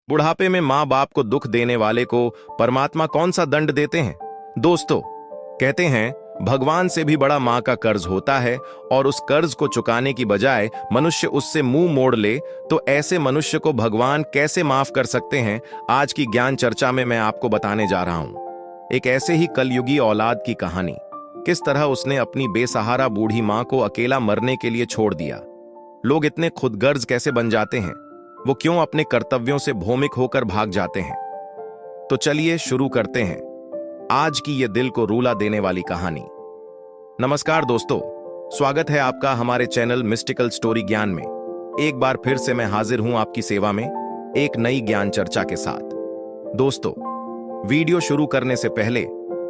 बुढ़ापे में माँ बाप को दुख देने वाले को परमात्मा कौन सा दंड देते हैं? दोस्तों, कहते हैं भगवान से भी बड़ा माँ का कर्ज होता है, और उस कर्ज को चुकाने की बजाय मनुष्य उससे मुंह मोड़ ले तो ऐसे मनुष्य को भगवान कैसे माफ कर सकते हैं? आज की ज्ञान चर्चा में मैं आपको बताने जा रहा हूं एक ऐसे ही कलयुगी औलाद की कहानी। किस तरह उसने अपनी बेसहारा बूढ़ी माँ को अकेला मरने के लिए छोड़ दिया। लोग इतने खुदगर्ज कैसे बन जाते हैं? वो क्यों अपने कर्तव्यों से भौमिक होकर भाग जाते हैं? तो चलिए शुरू करते हैं आज की ये दिल को रूला देने वाली कहानी। नमस्कार दोस्तों, स्वागत है आपका हमारे चैनल मिस्टिकल स्टोरी ज्ञान में। एक बार फिर से मैं हाजिर हूं आपकी सेवा में एक नई ज्ञान चर्चा के साथ। दोस्तों, वीडियो शुरू करने से पहले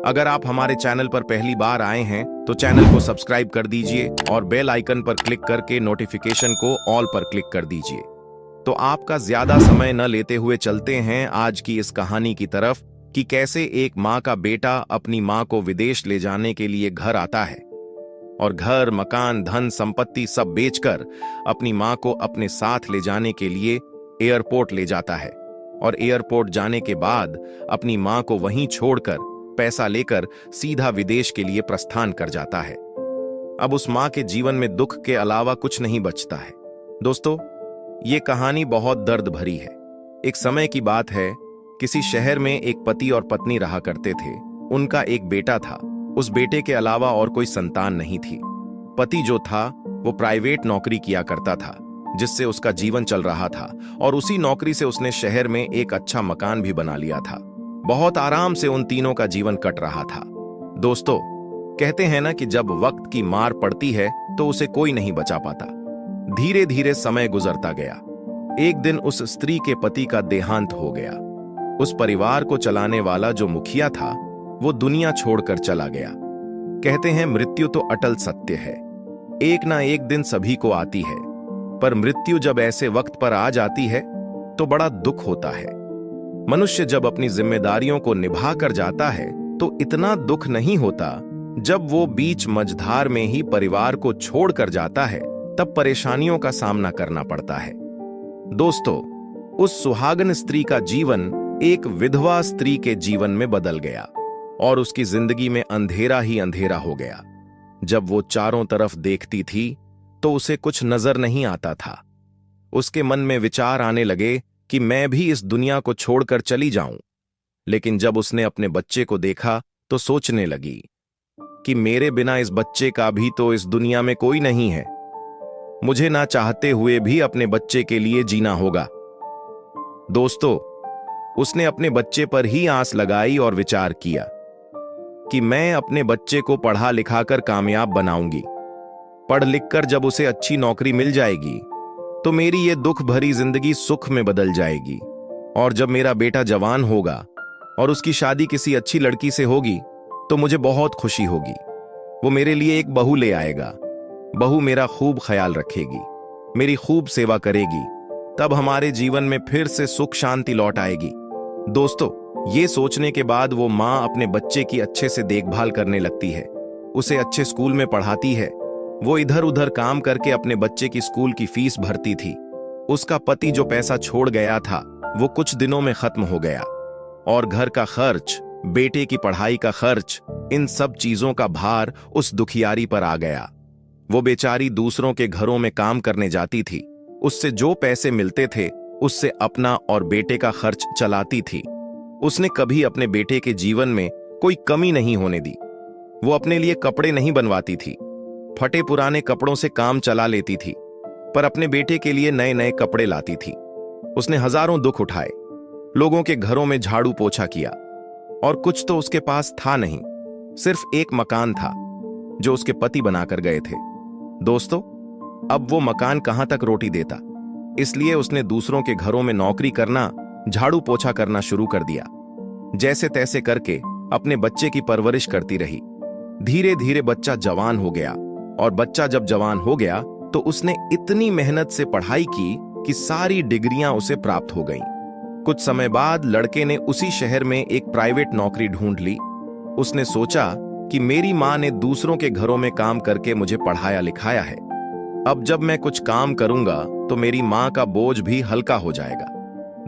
अगर आप हमारे चैनल पर पहली बार आए हैं तो चैनल को सब्सक्राइब कर दीजिए और बेल आइकन पर क्लिक करके नोटिफिकेशन को ऑल पर क्लिक कर दीजिए। तो आपका ज्यादा समय न लेते हुए चलते हैं आज की इस कहानी की तरफ कि कैसे एक माँ का बेटा अपनी माँ को विदेश ले जाने के लिए घर आता है और घर, मकान, धन संपत्ति सब बेचकर अपनी माँ को अपने साथ ले जाने के लिए एयरपोर्ट ले जाता है, और एयरपोर्ट जाने के बाद अपनी माँ को वहीं छोड़कर पैसा लेकर सीधा विदेश के लिए प्रस्थान कर जाता है। अब उस माँ के जीवन में दुख के अलावा कुछ नहीं बचता है। दोस्तों, ये कहानी बहुत दर्द भरी है। एक समय की बात है, किसी शहर में एक पति और पत्नी रहा करते थे। उनका एक बेटा था। उस बेटे के अलावा और कोई संतान नहीं थी। पति जो था वो प्राइवेट नौकरी किया करता था, जिससे उसका जीवन चल रहा था, और उसी नौकरी से उसने शहर में एक अच्छा मकान भी बना लिया था। बहुत आराम से उन तीनों का जीवन कट रहा था। दोस्तों, कहते हैं ना कि जब वक्त की मार पड़ती है तो उसे कोई नहीं बचा पाता। धीरे धीरे समय गुजरता गया। एक दिन उस स्त्री के पति का देहांत हो गया। उस परिवार को चलाने वाला जो मुखिया था वो दुनिया छोड़कर चला गया। कहते हैं मृत्यु तो अटल सत्य है, एक ना एक दिन सभी को आती है, पर मृत्यु जब ऐसे वक्त पर आ जाती है तो बड़ा दुख होता है। मनुष्य जब अपनी जिम्मेदारियों को निभा कर जाता है तो इतना दुख नहीं होता। जब वो बीच मझधार में ही परिवार को छोड़कर जाता है तब परेशानियों का सामना करना पड़ता है। दोस्तों, उस सुहागन स्त्री का जीवन एक विधवा स्त्री के जीवन में बदल गया और उसकी जिंदगी में अंधेरा ही अंधेरा हो गया। जब वो चारों तरफ देखती थी तो उसे कुछ नजर नहीं आता था। उसके मन में विचार आने लगे कि मैं भी इस दुनिया को छोड़कर चली जाऊं। लेकिन जब उसने अपने बच्चे को देखा तो सोचने लगी कि मेरे बिना इस बच्चे का भी तो इस दुनिया में कोई नहीं है। मुझे ना चाहते हुए भी अपने बच्चे के लिए जीना होगा। दोस्तों, उसने अपने बच्चे पर ही आस लगाई और विचार किया कि मैं अपने बच्चे को पढ़ा लिखाकर कामयाब बनाऊंगी। पढ़ लिखकर जब उसे अच्छी नौकरी मिल जाएगी तो मेरी ये दुख भरी जिंदगी सुख में बदल जाएगी, और जब मेरा बेटा जवान होगा और उसकी शादी किसी अच्छी लड़की से होगी तो मुझे बहुत खुशी होगी। वो मेरे लिए एक बहू ले आएगा। बहू मेरा खूब ख्याल रखेगी, मेरी खूब सेवा करेगी, तब हमारे जीवन में फिर से सुख शांति लौट आएगी। दोस्तों, ये सोचने के बाद वो माँ अपने बच्चे की अच्छे से देखभाल करने लगती है, उसे अच्छे स्कूल में पढ़ाती है। वो इधर उधर काम करके अपने बच्चे की स्कूल की फीस भरती थी। उसका पति जो पैसा छोड़ गया था वो कुछ दिनों में खत्म हो गया, और घर का खर्च, बेटे की पढ़ाई का खर्च, इन सब चीजों का भार उस दुखियारी पर आ गया। वो बेचारी दूसरों के घरों में काम करने जाती थी। उससे जो पैसे मिलते थे उससे अपना और बेटे का खर्च चलाती थी। उसने कभी अपने बेटे के जीवन में कोई कमी नहीं होने दी। वो अपने लिए कपड़े नहीं बनवाती थी, फटे पुराने कपड़ों से काम चला लेती थी, पर अपने बेटे के लिए नए नए कपड़े लाती थी। उसने हजारों दुख उठाए, लोगों के घरों में झाड़ू पोछा किया, और कुछ तो उसके पास था नहीं, सिर्फ एक मकान था जो उसके पति बनाकर गए थे। दोस्तों, अब वो मकान कहां तक रोटी देता, इसलिए उसने दूसरों के घरों में नौकरी करना, झाड़ू पोछा करना शुरू कर दिया। जैसे तैसे करके अपने बच्चे की परवरिश करती रही। धीरे धीरे बच्चा जवान हो गया, और बच्चा जब जवान हो गया तो उसने इतनी मेहनत से पढ़ाई की कि सारी डिग्रियां उसे प्राप्त हो गईं। कुछ समय बाद लड़के ने उसी शहर में एक प्राइवेट नौकरी ढूंढ ली। उसने सोचा कि मेरी माँ ने दूसरों के घरों में काम करके मुझे पढ़ाया लिखाया है, अब जब मैं कुछ काम करूंगा तो मेरी माँ का बोझ भी हल्का हो जाएगा।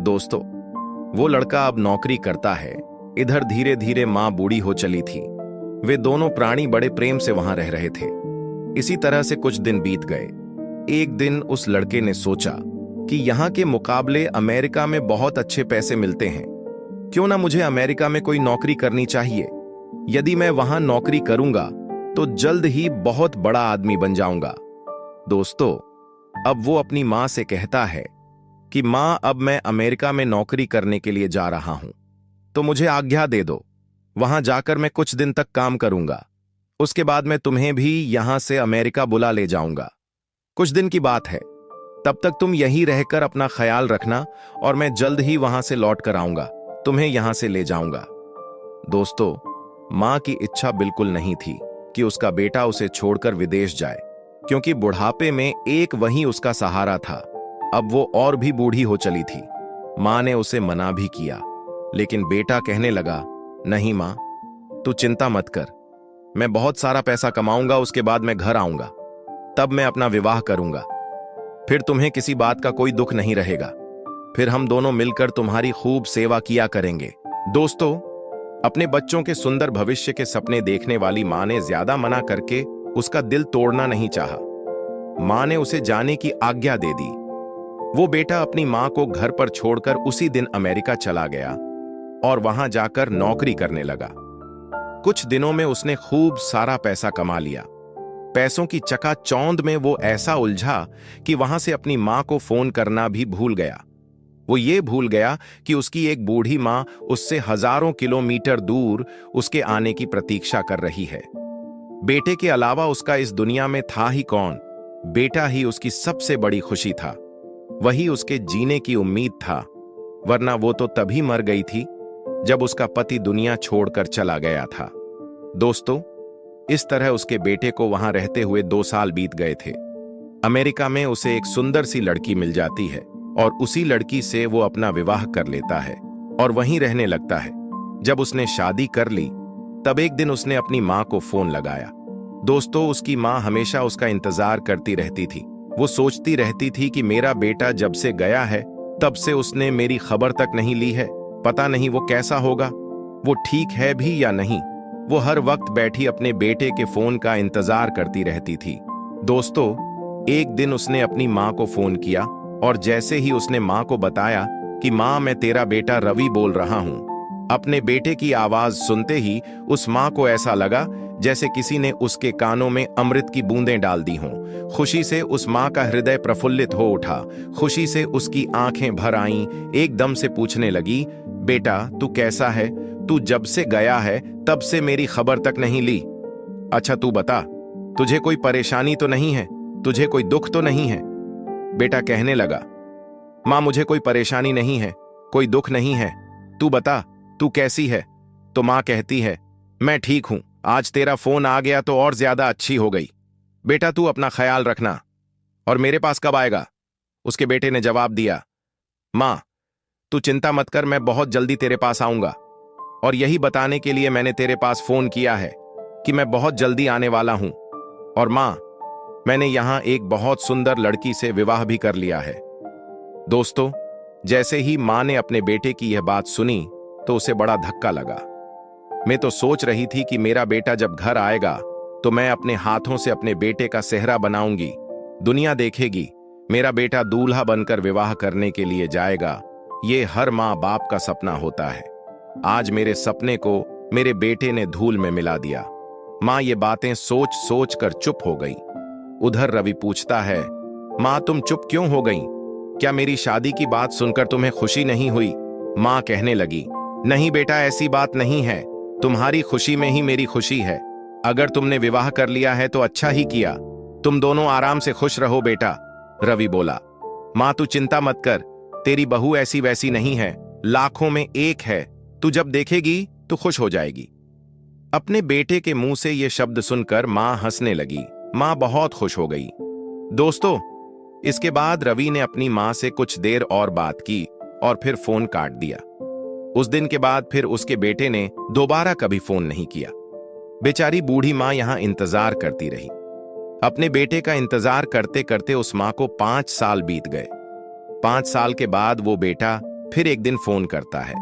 दोस्तों, वो लड़का अब नौकरी करता है। इधर धीरे धीरे माँ बूढ़ी हो चली थी। वे दोनों प्राणी बड़े प्रेम से वहां रह रहे थे। इसी तरह से कुछ दिन बीत गए। एक दिन उस लड़के ने सोचा कि यहाँ के मुकाबले अमेरिका में बहुत अच्छे पैसे मिलते हैं। क्यों ना मुझे अमेरिका में कोई नौकरी करनी चाहिए। यदि मैं वहां नौकरी करूंगा तो जल्द ही बहुत बड़ा आदमी बन जाऊंगा। दोस्तों, अब वो अपनी मां से कहता है कि मां, अब मैं अमेरिका में नौकरी करने के लिए जा रहा हूं, तो मुझे आज्ञा दे दो। वहां जाकर मैं कुछ दिन तक काम करूंगा। उसके बाद मैं तुम्हें भी यहां से अमेरिका बुला ले जाऊंगा। कुछ दिन की बात है, तब तक तुम यहीं रहकर अपना ख्याल रखना और मैं जल्द ही वहां से लौट कर आऊंगा, तुम्हें यहां से ले जाऊंगा। दोस्तों, मां की इच्छा बिल्कुल नहीं थी कि उसका बेटा उसे छोड़कर विदेश जाए, क्योंकि बुढ़ापे में एक वही उसका सहारा था। अब वो और भी बूढ़ी हो चली थी। मां ने उसे मना भी किया, लेकिन बेटा कहने लगा, नहीं मां, तू चिंता मत कर। मैं बहुत सारा पैसा कमाऊंगा, उसके बाद मैं घर आऊंगा, तब मैं अपना विवाह करूंगा। फिर तुम्हें किसी बात का कोई दुख नहीं रहेगा। फिर हम दोनों मिलकर तुम्हारी खूब सेवा किया करेंगे। दोस्तों, अपने बच्चों के सुंदर भविष्य के सपने देखने वाली मां ने ज्यादा मना करके उसका दिल तोड़ना नहीं चाहा। मां ने उसे जाने की आज्ञा दे दी। वो बेटा अपनी मां को घर पर छोड़कर उसी दिन अमेरिका चला गया और वहां जाकर नौकरी करने लगा। कुछ दिनों में उसने खूब सारा पैसा कमा लिया। पैसों की चकाचौंध में वो ऐसा उलझा कि वहां से अपनी मां को फोन करना भी भूल गया। वो ये भूल गया कि उसकी एक बूढ़ी मां उससे हजारों किलोमीटर दूर उसके आने की प्रतीक्षा कर रही है। बेटे के अलावा उसका इस दुनिया में था ही कौन। बेटा ही उसकी सबसे बड़ी खुशी था। वही उसके जीने की उम्मीद था, वरना वो तो तभी मर गई थी जब उसका पति दुनिया छोड़कर चला गया था। दोस्तों, इस तरह उसके बेटे को वहां रहते हुए 2 साल बीत गए थे। अमेरिका में उसे एक सुंदर सी लड़की मिल जाती है और उसी लड़की से वो अपना विवाह कर लेता है और वहीं रहने लगता है। जब उसने शादी कर ली, तब एक दिन उसने अपनी मां को फोन लगाया। दोस्तों, उसकी मां हमेशा उसका इंतजार करती रहती थी। वो सोचती रहती थी कि मेरा बेटा जब से गया है तब से उसने मेरी खबर तक नहीं ली है। पता नहीं वो कैसा होगा, वो ठीक है भी या नहीं। वो हर वक्त बैठी अपने बेटे के फोन का इंतजार करती रहती थी। दोस्तों, एक दिन उसने अपनी मां को फोन किया और जैसे ही उसने मां को बताया कि मां, मैं तेरा बेटा रवि बोल रहा हूं, अपने बेटे की आवाज सुनते ही उस मां को ऐसा लगा जैसे किसी ने उसके कानों में अमृत की बूंदें डाल दी हों। खुशी से उस मां का हृदय प्रफुल्लित हो उठा। खुशी से उसकी आंखें भर आईं। एकदम से पूछने लगी, बेटा तू कैसा है? तू जब से गया है तब से मेरी खबर तक नहीं ली। अच्छा तू बता, तुझे कोई परेशानी तो नहीं है? तुझे कोई दुख तो नहीं है? बेटा कहने लगा, मां मुझे कोई परेशानी नहीं है, कोई दुख नहीं है। तू बता, तू कैसी है? तो मां कहती है, मैं ठीक हूं। आज तेरा फोन आ गया तो और ज्यादा अच्छी हो गई। बेटा तू अपना ख्याल रखना। और मेरे पास कब आएगा? उसके बेटे ने जवाब दिया, मां तू चिंता मत कर, मैं बहुत जल्दी तेरे पास आऊंगा। और यही बताने के लिए मैंने तेरे पास फोन किया है कि मैं बहुत जल्दी आने वाला हूं। और मां, मैंने यहां एक बहुत सुंदर लड़की से विवाह भी कर लिया है। दोस्तों, जैसे ही मां ने अपने बेटे की यह बात सुनी तो उसे बड़ा धक्का लगा। मैं तो सोच रही थी कि मेरा बेटा जब घर आएगा तो मैं अपने हाथों से अपने बेटे का सेहरा बनाऊंगी। दुनिया देखेगी, मेरा बेटा दूल्हा बनकर विवाह करने के लिए जाएगा। ये हर मां बाप का सपना होता है। आज मेरे सपने को मेरे बेटे ने धूल में मिला दिया। मां ये बातें सोच सोच कर चुप हो गई। उधर रवि पूछता है, मां तुम चुप क्यों हो गई? क्या मेरी शादी की बात सुनकर तुम्हें खुशी नहीं हुई? मां कहने लगी, नहीं बेटा, ऐसी बात नहीं है। तुम्हारी खुशी में ही मेरी खुशी है। अगर तुमने विवाह कर लिया है तो अच्छा ही किया। तुम दोनों आराम से खुश रहो बेटा। रवि बोला, मां तू चिंता मत कर, तेरी बहू ऐसी वैसी नहीं है, लाखों में एक है। तू जब देखेगी तो खुश हो जाएगी। अपने बेटे के मुंह से ये शब्द सुनकर मां हंसने लगी। मां बहुत खुश हो गई। दोस्तों, इसके बाद रवि ने अपनी मां से कुछ देर और बात की और फिर फोन काट दिया। उस दिन के बाद फिर उसके बेटे ने दोबारा कभी फोन नहीं किया। बेचारी बूढ़ी मां यहां इंतजार करती रही। अपने बेटे का इंतजार करते करते उस मां को 5 साल बीत गए। 5 साल के बाद वो बेटा फिर एक दिन फोन करता है।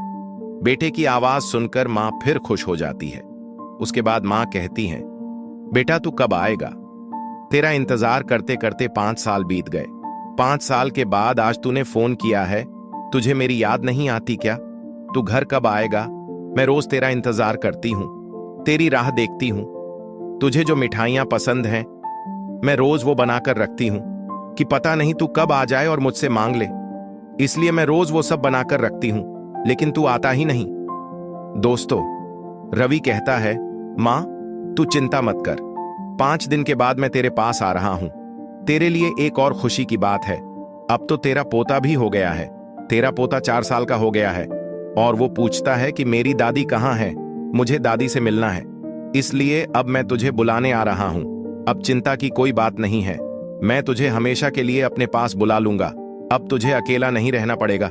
बेटे की आवाज सुनकर माँ फिर खुश हो जाती है। उसके बाद माँ कहती है, बेटा तू कब आएगा? तेरा इंतजार करते करते 5 साल बीत गए। 5 साल के बाद आज तूने फोन किया है। तुझे मेरी याद नहीं आती क्या? तू घर कब आएगा? मैं रोज तेरा इंतजार करती हूँ, तेरी राह देखती हूँ। तुझे जो मिठाइयां पसंद हैं मैं रोज वो बनाकर रखती हूँ कि पता नहीं तू कब आ जाए और मुझसे मांग ले। इसलिए मैं रोज वो सब बनाकर रखती हूँ, लेकिन तू आता ही नहीं। दोस्तों, रवि कहता है, माँ तू चिंता मत कर, 5 दिन के बाद मैं तेरे पास आ रहा हूं। तेरे लिए एक और खुशी की बात है, अब तो तेरा पोता भी हो गया है। तेरा पोता 4 साल का हो गया है और वो पूछता है कि मेरी दादी कहाँ है, मुझे दादी से मिलना है। इसलिए अब मैं तुझे बुलाने आ रहा हूं। अब चिंता की कोई बात नहीं है, मैं तुझे हमेशा के लिए अपने पास बुला लूंगा। अब तुझे अकेला नहीं रहना पड़ेगा।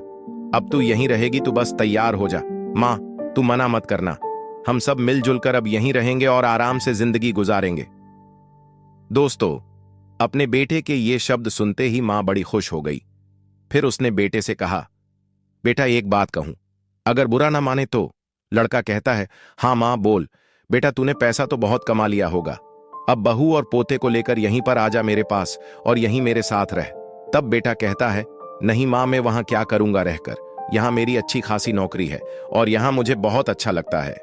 अब तू यहीं रहेगी, तू बस तैयार हो जा। माँ तू मना मत करना, हम सब मिलजुल कर अब यहीं रहेंगे और आराम से जिंदगी गुजारेंगे। दोस्तों, अपने बेटे के ये शब्द सुनते ही मां बड़ी खुश हो गई। फिर उसने बेटे से कहा, बेटा एक बात कहूं, अगर बुरा ना माने तो? लड़का कहता है, हाँ मां बोल। बेटा तूने पैसा तो बहुत कमा लिया होगा, अब बहू और पोते को लेकर यहीं पर आ जा मेरे पास और यहीं मेरे साथ रह। तब बेटा कहता है, नहीं मां, मैं वहां क्या करूंगा रहकर, यहां मेरी अच्छी खासी नौकरी है और यहां मुझे बहुत अच्छा लगता है।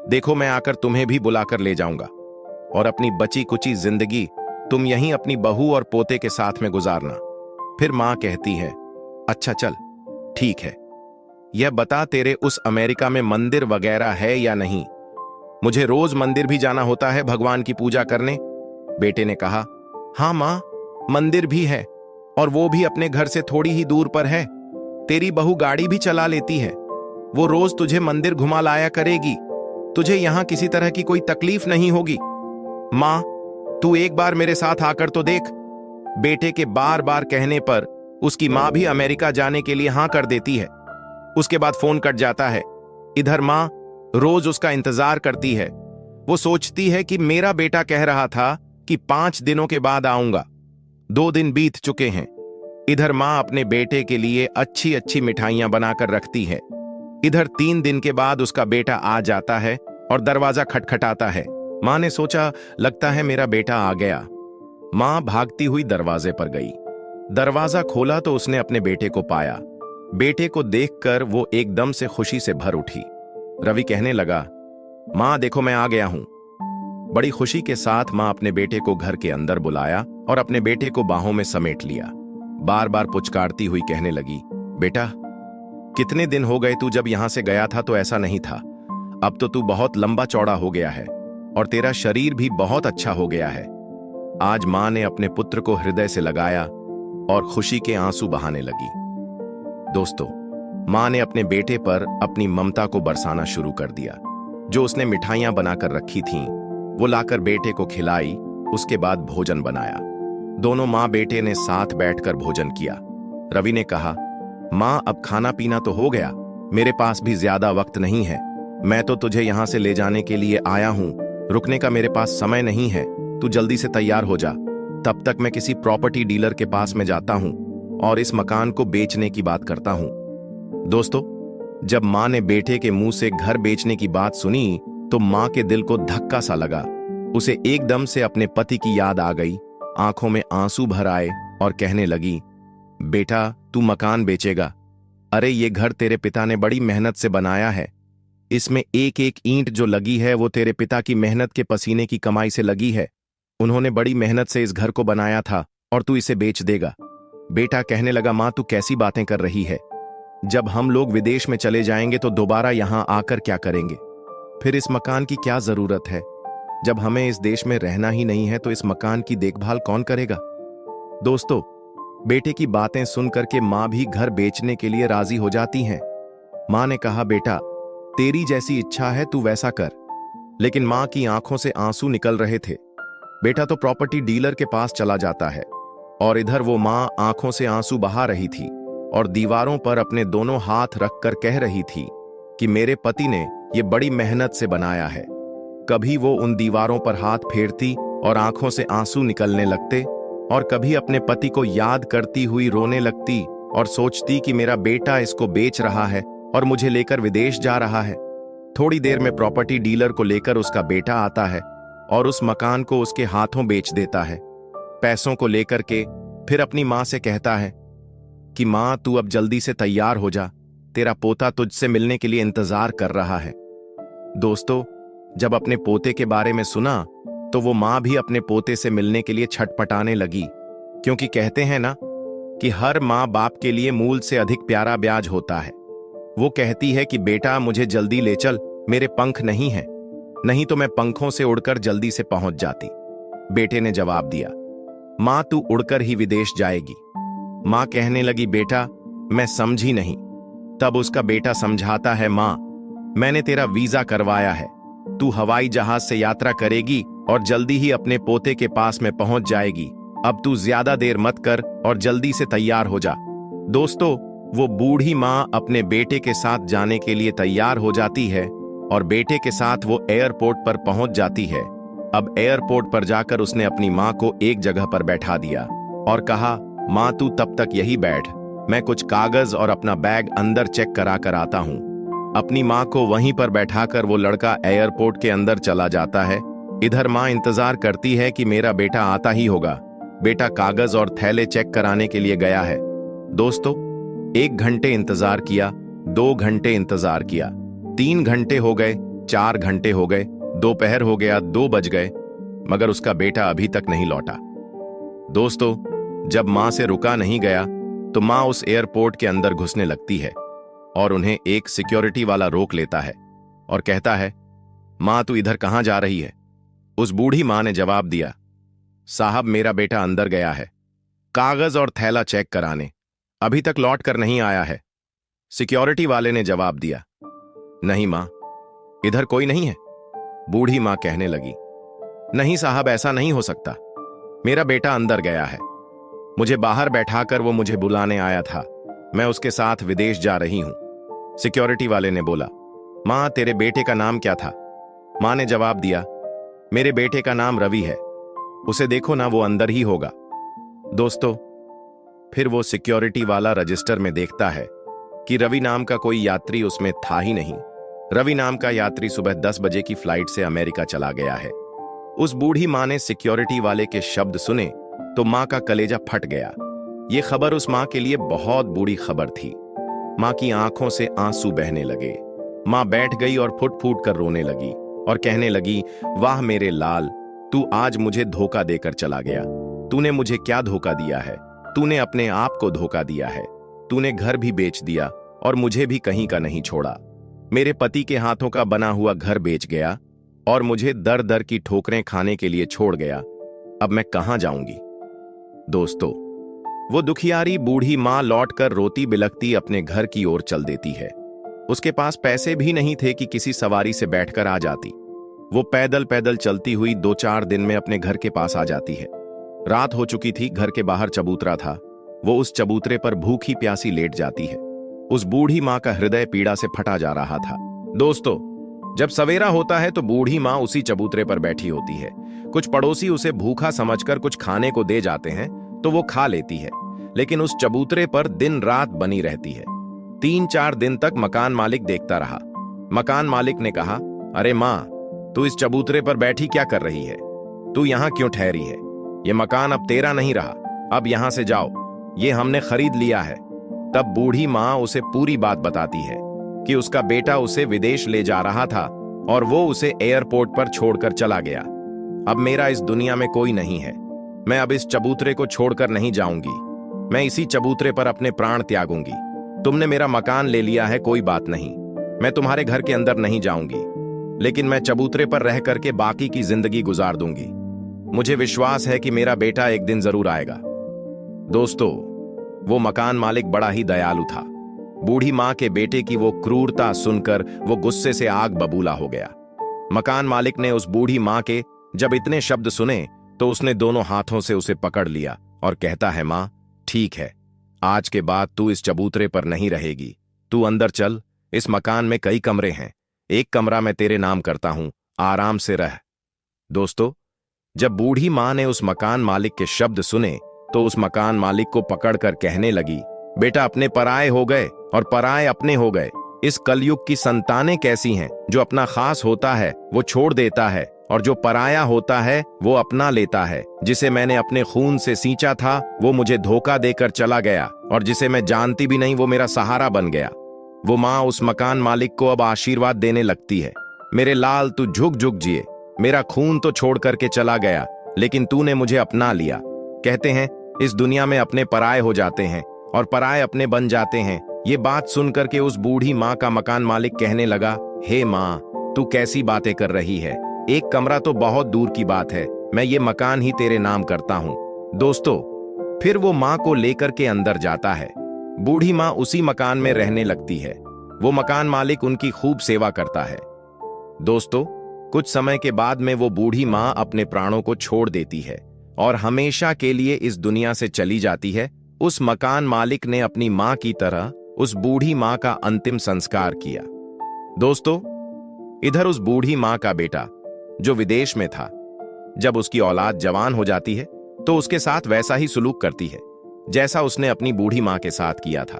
देखो मैं आकर तुम्हें भी बुलाकर ले जाऊंगा और अपनी बची कुची जिंदगी तुम यहीं अपनी बहू और पोते के साथ में गुजारना। फिर मां कहती है, अच्छा चल ठीक है, यह बता तेरे उस अमेरिका में मंदिर वगैरह है या नहीं? मुझे रोज मंदिर भी जाना होता है भगवान की पूजा करने। बेटे ने कहा, हाँ मां, मंदिर भी है और वो भी अपने घर से थोड़ी ही दूर पर है। तेरी बहू गाड़ी भी चला लेती है, वो रोज तुझे मंदिर घुमा लाया करेगी। तुझे यहां किसी तरह की कोई तकलीफ नहीं होगी। मां तू एक बार मेरे साथ आकर तो देख। बेटे के बार बार कहने पर उसकी मां भी अमेरिका जाने के लिए हां कर देती है। उसके बाद फोन कट जाता है। इधर मां रोज उसका इंतजार करती है। वो सोचती है कि मेरा बेटा कह रहा था कि 5 दिनों के बाद आऊंगा। 2 दिन बीत चुके हैं। इधर मां अपने बेटे के लिए अच्छी अच्छी मिठाइयां बनाकर रखती है। इधर 3 दिन के बाद उसका बेटा आ जाता है और दरवाजा खटखटाता है। मां ने सोचा, लगता है मेरा बेटा आ गया। मां भागती हुई दरवाजे पर गई। दरवाजा खोला तो उसने अपने बेटे को पाया। बेटे को देखकर वो एकदम से खुशी से भर उठी। रवि कहने लगा, मां देखो मैं आ गया हूं। बड़ी खुशी के साथ मां अपने बेटे को घर के अंदर बुलाया और अपने बेटे को बाहों में समेट लिया। बार बार पुचकारती हुई कहने लगी, बेटा कितने दिन हो गए, तू जब यहां से गया था तो ऐसा नहीं था। अब तो तू बहुत लंबा चौड़ा हो गया है और तेरा शरीर भी बहुत अच्छा हो गया है। आज मां ने अपने पुत्र को हृदय से लगाया और खुशी के आंसू बहाने लगी। दोस्तों, मां ने अपने बेटे पर अपनी ममता को बरसाना शुरू कर दिया। जो उसने मिठाइयां बनाकर रखी थीं, वो लाकर बेटे को खिलाई। उसके बाद भोजन बनाया। दोनों मां बेटे ने साथ बैठकर भोजन किया। रवि ने कहा, मां अब खाना पीना तो हो गया, मेरे पास भी ज्यादा वक्त नहीं है। मैं तो तुझे यहां से ले जाने के लिए आया हूं, रुकने का मेरे पास समय नहीं है। तू जल्दी से तैयार हो जा, तब तक मैं किसी प्रॉपर्टी डीलर के पास में जाता हूं और इस मकान को बेचने की बात करता हूं। दोस्तों, जब मां ने बेटे के मुंह से घर बेचने की बात सुनी तो मां के दिल को धक्का सा लगा। उसे एकदम से अपने पति की याद आ गई। आंखों में आंसू भर आए और कहने लगी, बेटा तू मकान बेचेगा? अरे ये घर तेरे पिता ने बड़ी मेहनत से बनाया है। इसमें एक एक ईंट जो लगी है वो तेरे पिता की मेहनत के पसीने की कमाई से लगी है। उन्होंने बड़ी मेहनत से इस घर को बनाया था और तू इसे बेच देगा? बेटा कहने लगा, मां तू कैसी बातें कर रही है? जब हम लोग विदेश में चले जाएंगे तो दोबारा यहां आकर क्या करेंगे? फिर इस मकान की क्या जरूरत है? जब हमें इस देश में रहना ही नहीं है तो इस मकान की देखभाल कौन करेगा? दोस्तों, बेटे की बातें सुनकर के मां भी घर बेचने के लिए राजी हो जाती हैं। मां ने कहा, बेटा तेरी जैसी इच्छा है तू वैसा कर। लेकिन मां की आंखों से आंसू निकल रहे थे। बेटा तो प्रॉपर्टी डीलर के पास चला जाता है और इधर वो मां आंखों से आंसू बहा रही थी और दीवारों पर अपने दोनों हाथ रखकर कह रही थी कि मेरे पति ने ये बड़ी मेहनत से बनाया है। कभी वो उन दीवारों पर हाथ फेरती और आंखों से आंसू निकलने लगते और कभी अपने पति को याद करती हुई रोने लगती और सोचती कि मेरा बेटा इसको बेच रहा है और मुझे लेकर विदेश जा रहा है। थोड़ी देर में प्रॉपर्टी डीलर को लेकर उसका बेटा आता है और उस मकान को उसके हाथों बेच देता है। पैसों को लेकर के फिर अपनी माँ से कहता है कि माँ, तू अब जल्दी से तैयार हो जा, तेरा पोता तुझसे मिलने के लिए इंतजार कर रहा है। दोस्तों, जब अपने पोते के बारे में सुना तो वो माँ भी अपने पोते से मिलने के लिए छटपटाने लगी, क्योंकि कहते हैं ना कि हर माँ बाप के लिए मूल से अधिक प्यारा ब्याज होता है। वो कहती है कि बेटा, मुझे जल्दी ले चल, मेरे पंख नहीं हैं, नहीं तो मैं पंखों से उड़कर जल्दी से पहुंच जाती। बेटे ने जवाब दिया, माँ, तू उड़कर ही विदेश जाएगी। माँ कहने लगी, बेटा, मैं समझी नहीं। तब उसका बेटा समझाता है, माँ, मैंने तेरा वीजा करवाया है, तू हवाई जहाज से यात्रा करेगी और जल्दी ही अपने पोते के पास में पहुंच जाएगी। अब तू ज्यादा देर मत कर और जल्दी से तैयार हो जा। दोस्तों, वो बूढ़ी माँ अपने बेटे के साथ जाने के लिए तैयार हो जाती है और बेटे के साथ वो एयरपोर्ट पर पहुंच जाती है। अब एयरपोर्ट पर जाकर उसने अपनी माँ को एक जगह पर बैठा दिया और कहा, माँ, तू तब तक यही बैठ, मैं कुछ कागज और अपना बैग अंदर चेक करा कर आता हूँ। अपनी माँ को वहीं पर बैठाकर वो लड़का एयरपोर्ट के अंदर चला जाता है। इधर माँ इंतजार करती है कि मेरा बेटा आता ही होगा। बेटा कागज और थैले चेक कराने के लिए गया है। दोस्तों, 1 घंटे इंतजार किया, 2 घंटे इंतजार किया, 3 घंटे हो गए, 4 घंटे हो गए, दोपहर हो गया, 2 बज गए, मगर उसका बेटा अभी तक नहीं लौटा। दोस्तों, जब माँ से रुका नहीं गया तो माँ उस एयरपोर्ट के अंदर घुसने लगती है और उन्हें एक सिक्योरिटी वाला रोक लेता है और कहता है, माँ, तू इधर कहाँ जा रही है? उस बूढ़ी माँ ने जवाब दिया, साहब, मेरा बेटा अंदर गया है कागज और थैला चेक कराने, अभी तक लौट कर नहीं आया है। सिक्योरिटी वाले ने जवाब दिया, नहीं माँ, इधर कोई नहीं है। बूढ़ी माँ कहने लगी, नहीं साहब, ऐसा नहीं हो सकता, मेरा बेटा अंदर गया है, मुझे बाहर बैठाकर वो मुझे बुलाने आया था, मैं उसके साथ विदेश जा रही हूं। सिक्योरिटी वाले ने बोला, माँ, तेरे बेटे का नाम क्या था? माँ ने जवाब दिया, मेरे बेटे का नाम रवि है, उसे देखो ना, वो अंदर ही होगा। दोस्तों, फिर वो सिक्योरिटी वाला रजिस्टर में देखता है कि रवि नाम का कोई यात्री उसमें था ही नहीं। रवि नाम का यात्री सुबह 10 बजे की फ्लाइट से अमेरिका चला गया है। उस बूढ़ी माँ ने सिक्योरिटी वाले के शब्द सुने तो माँ का कलेजा फट गया। ये खबर उस माँ के लिए बहुत बुरी खबर थी। माँ की आंखों से आंसू बहने लगे। माँ बैठ गई और फुट फूट कर रोने लगी और कहने लगी, वाह मेरे लाल, तू आज मुझे धोखा देकर चला गया। तूने मुझे क्या धोखा दिया है? तूने अपने आप को धोखा दिया है। तूने घर भी बेच दिया और मुझे भी कहीं का नहीं छोड़ा। मेरे पति के हाथों का बना हुआ घर बेच गया और मुझे दर दर की ठोकरें खाने के लिए छोड़ गया। अब मैं कहां जाऊंगी? दोस्तों, वो दुखियारी बूढ़ी मां लौटकर रोती बिलखती अपने घर की ओर चल देती है। उसके पास पैसे भी नहीं थे कि किसी सवारी से बैठकर आ जाती। वो पैदल पैदल चलती हुई 2-4 दिन में अपने घर के पास आ जाती है। रात हो चुकी थी, घर के बाहर चबूतरा था। वो उस चबूतरे पर भूखी प्यासी लेट जाती है। उस बूढ़ी मां का हृदय पीड़ा से फटा जा रहा था। दोस्तों, जब सवेरा होता है तो बूढ़ी मां उसी चबूतरे पर बैठी होती है। कुछ पड़ोसी उसे भूखा समझकर कुछ खाने को दे जाते हैं तो वो खा लेती है, लेकिन उस चबूतरे पर दिन रात बनी रहती है। 3-4 दिन तक मकान मालिक देखता रहा। मकान मालिक ने कहा, अरे मां, तू इस चबूतरे पर बैठी क्या कर रही है? तू यहां क्यों ठहरी है? ये मकान अब तेरा नहीं रहा, अब यहां से जाओ, ये हमने खरीद लिया है। तब बूढ़ी मां उसे पूरी बात बताती है कि उसका बेटा उसे विदेश ले जा रहा था और वो उसे एयरपोर्ट पर छोड़कर चला गया। अब मेरा इस दुनिया में कोई नहीं है। मैं अब इस चबूतरे को छोड़कर नहीं जाऊंगी। मैं इसी चबूतरे पर अपने प्राण त्यागूंगी। तुमने मेरा मकान ले लिया है, कोई बात नहीं, मैं तुम्हारे घर के अंदर नहीं जाऊंगी, लेकिन मैं चबूतरे पर रह करके बाकी की जिंदगी गुजार दूंगी। मुझे विश्वास है कि मेरा बेटा एक दिन जरूर आएगा। दोस्तों, वो मकान मालिक बड़ा ही दयालु था। बूढ़ी मां के बेटे की वो क्रूरता सुनकर वो गुस्से से आग बबूला हो गया। मकान मालिक ने उस बूढ़ी मां के जब इतने शब्द सुने तो उसने दोनों हाथों से उसे पकड़ लिया और कहता है, मां, ठीक है, आज के बाद तू इस चबूतरे पर नहीं रहेगी। तू अंदर चल, इस मकान में कई कमरे हैं, एक कमरा मैं तेरे नाम करता हूं, आराम से रह। दोस्तों, जब बूढ़ी मां ने उस मकान मालिक के शब्द सुने तो उस मकान मालिक को पकड़कर कहने लगी, बेटा अपने पराये हो गए और पराये अपने हो गए। इस कलयुग की संतानें कैसी हैं, जो अपना खास होता है वो छोड़ देता है और जो पराया होता है वो अपना लेता है। जिसे मैंने अपने खून से सींचा था वो मुझे धोखा देकर चला गया, और जिसे मैं जानती भी नहीं वो मेरा सहारा बन गया। वो माँ उस मकान मालिक को अब आशीर्वाद देने लगती है, मेरे लाल तू झुक झुक जिए, मेरा खून तो छोड़ करके चला गया लेकिन तूने मुझे अपना लिया। कहते हैं इस दुनिया में अपने पराये हो जाते हैं और पराये अपने बन जाते हैं। ये बात सुनकर के उस बूढ़ी माँ का मकान मालिक कहने लगा, हे माँ, तू कैसी बातें कर रही है, एक कमरा तो बहुत दूर की बात है, मैं ये मकान ही तेरे नाम करता हूँ। दोस्तों, फिर वो माँ को लेकर के अंदर जाता है। बूढ़ी माँ उसी मकान में रहने लगती है। वो मकान मालिक उनकी खूब सेवा करता है। दोस्तों, कुछ समय के बाद में वो बूढ़ी माँ अपने प्राणों को छोड़ देती है और हमेशा के लिए इस दुनिया से चली जाती है। उस मकान मालिक ने अपनी माँ की तरह उस बूढ़ी माँ का अंतिम संस्कार किया। दोस्तों, इधर उस बूढ़ी माँ का बेटा जो विदेश में था, जब उसकी औलाद जवान हो जाती है तो उसके साथ वैसा ही सुलूक करती है जैसा उसने अपनी बूढ़ी माँ के साथ किया था।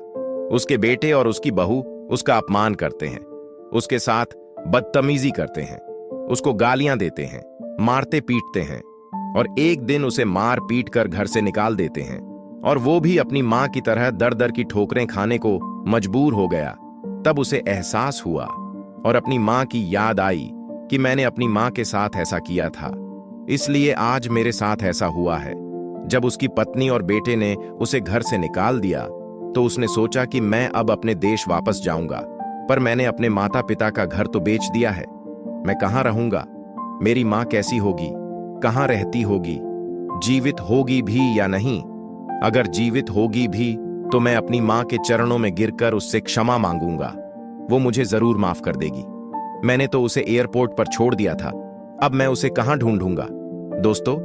उसके बेटे और उसकी बहू उसका अपमान करते हैं, उसके साथ बदतमीजी करते हैं, उसको गालियां देते हैं, मारते पीटते हैं और एक दिन उसे मार पीट कर घर से निकाल देते हैं। और वो भी अपनी माँ की तरह दर दर की ठोकरें खाने को मजबूर हो गया। तब उसे एहसास हुआ और अपनी माँ की याद आई कि मैंने अपनी माँ के साथ ऐसा किया था, इसलिए आज मेरे साथ ऐसा हुआ है। जब उसकी पत्नी और बेटे ने उसे घर से निकाल दिया तो उसने सोचा कि मैं अब अपने देश वापस जाऊंगा, पर मैंने अपने माता पिता का घर तो बेच दिया है। मैं कहाँ रहूंगा? मेरी माँ कैसी होगी? कहाँ रहती होगी? जीवित होगी भी या नहीं? अगर जीवित होगी भी तो मैं अपनी माँ के चरणों में गिरकर उससे क्षमा मांगूंगा, वो मुझे जरूर माफ कर देगी। मैंने तो उसे एयरपोर्ट पर छोड़ दिया था, अब मैं उसे कहाँ ढूंढूंगा? दोस्तों,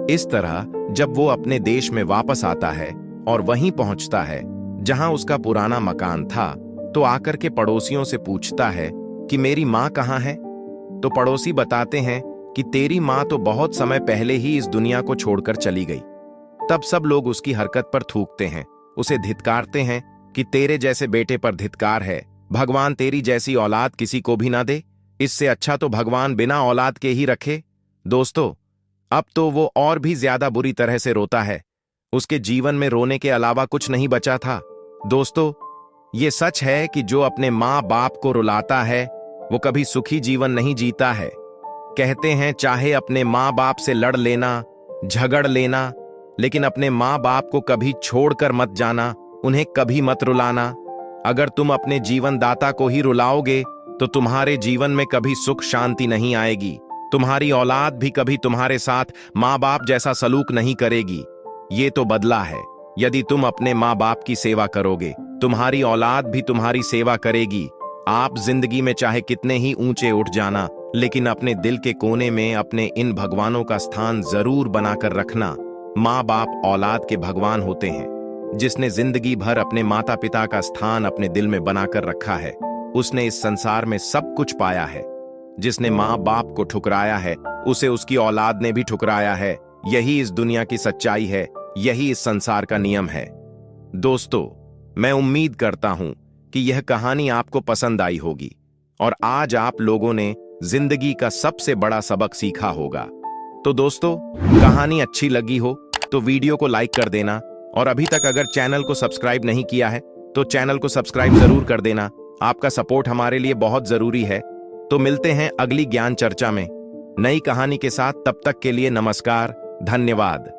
इस तरह जब वो अपने देश में वापस आता है और वहीं पहुंचता है जहां उसका पुराना मकान था, तो आकर के पड़ोसियों से पूछता है कि मेरी माँ कहाँ है? तो पड़ोसी बताते हैं कि तेरी माँ तो बहुत समय पहले ही इस दुनिया को छोड़कर चली गई। तब सब लोग उसकी हरकत पर थूकते हैं, उसे धिक्कारते हैं कि तेरे जैसे बेटे पर धिक्कार है, भगवान तेरी जैसी औलाद किसी को भी ना दे, इससे अच्छा तो भगवान बिना औलाद के ही रखे। दोस्तों, अब तो वो और भी ज्यादा बुरी तरह से रोता है। उसके जीवन में रोने के अलावा कुछ नहीं बचा था। दोस्तों, ये सच है कि जो अपने माँ बाप को रुलाता है वो कभी सुखी जीवन नहीं जीता है। कहते हैं चाहे अपने माँ बाप से लड़ लेना, झगड़ लेना, लेकिन अपने माँ बाप को कभी छोड़कर मत जाना, उन्हें कभी मत रुलाना। अगर तुम अपने जीवन दाता को ही रुलाओगे तो तुम्हारे जीवन में कभी सुख शांति नहीं आएगी। तुम्हारी औलाद भी कभी तुम्हारे साथ माँ बाप जैसा सलूक नहीं करेगी। ये तो बदला है। यदि तुम अपने माँ बाप की सेवा करोगे, तुम्हारी औलाद भी तुम्हारी सेवा करेगी। आप जिंदगी में चाहे कितने ही ऊंचे उठ जाना, लेकिन अपने दिल के कोने में अपने इन भगवानों का स्थान जरूर बनाकर रखना। माँ बाप औलाद के भगवान होते हैं। जिसने जिंदगी भर अपने माता पिता का स्थान अपने दिल में बनाकर रखा है, उसने इस संसार में सब कुछ पाया है। जिसने माँ बाप को ठुकराया है, उसे उसकी औलाद ने भी ठुकराया है। यही इस दुनिया की सच्चाई है, यही इस संसार का नियम है। दोस्तों, मैं उम्मीद करता हूं कि यह कहानी आपको पसंद आई होगी और आज आप लोगों ने जिंदगी का सबसे बड़ा सबक सीखा होगा। तो दोस्तों, कहानी अच्छी लगी हो तो वीडियो को लाइक कर देना, और अभी तक अगर चैनल को सब्सक्राइब नहीं किया है तो चैनल को सब्सक्राइब जरूर कर देना। आपका सपोर्ट हमारे लिए बहुत जरूरी है। तो मिलते हैं अगली ज्ञान चर्चा में नई कहानी के साथ। तब तक के लिए नमस्कार, धन्यवाद।